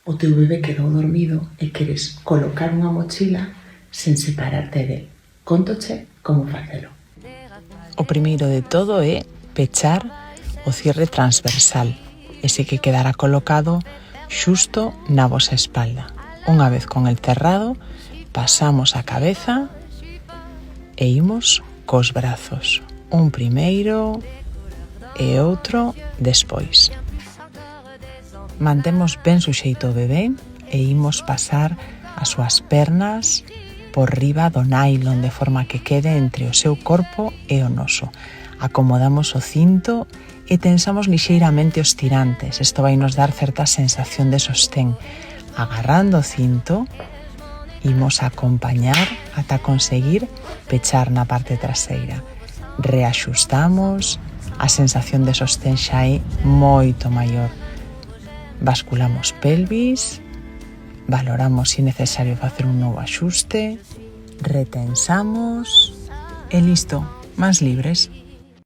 o teu bebé quedou dormido e queres colocar unha mochila sen separarte del. Cóntoche como facelo. O primeiro de todo é pechar o cierre transversal, ese que quedará colocado xusto na vosa espalda. Unha vez con el cerrado, pasamos a cabeza e imos cos brazos. Un primeiro e outro despois. Mantemos ben suxeito o bebé e imos pasar as súas pernas por riba do nylon de forma que quede entre o seu corpo e o noso. Acomodamos o cinto e tensamos lixeiramente os tirantes. Isto vai nos dar certa sensación de sostén. Agarrando o cinto, imos acompañar ata conseguir pechar na parte traseira. Reaxustamos, a sensación de sostén xa é moito maior. Basculamos pelvis, valoramos se é necesario facer un novo axuste, retensamos e listo, máis libres.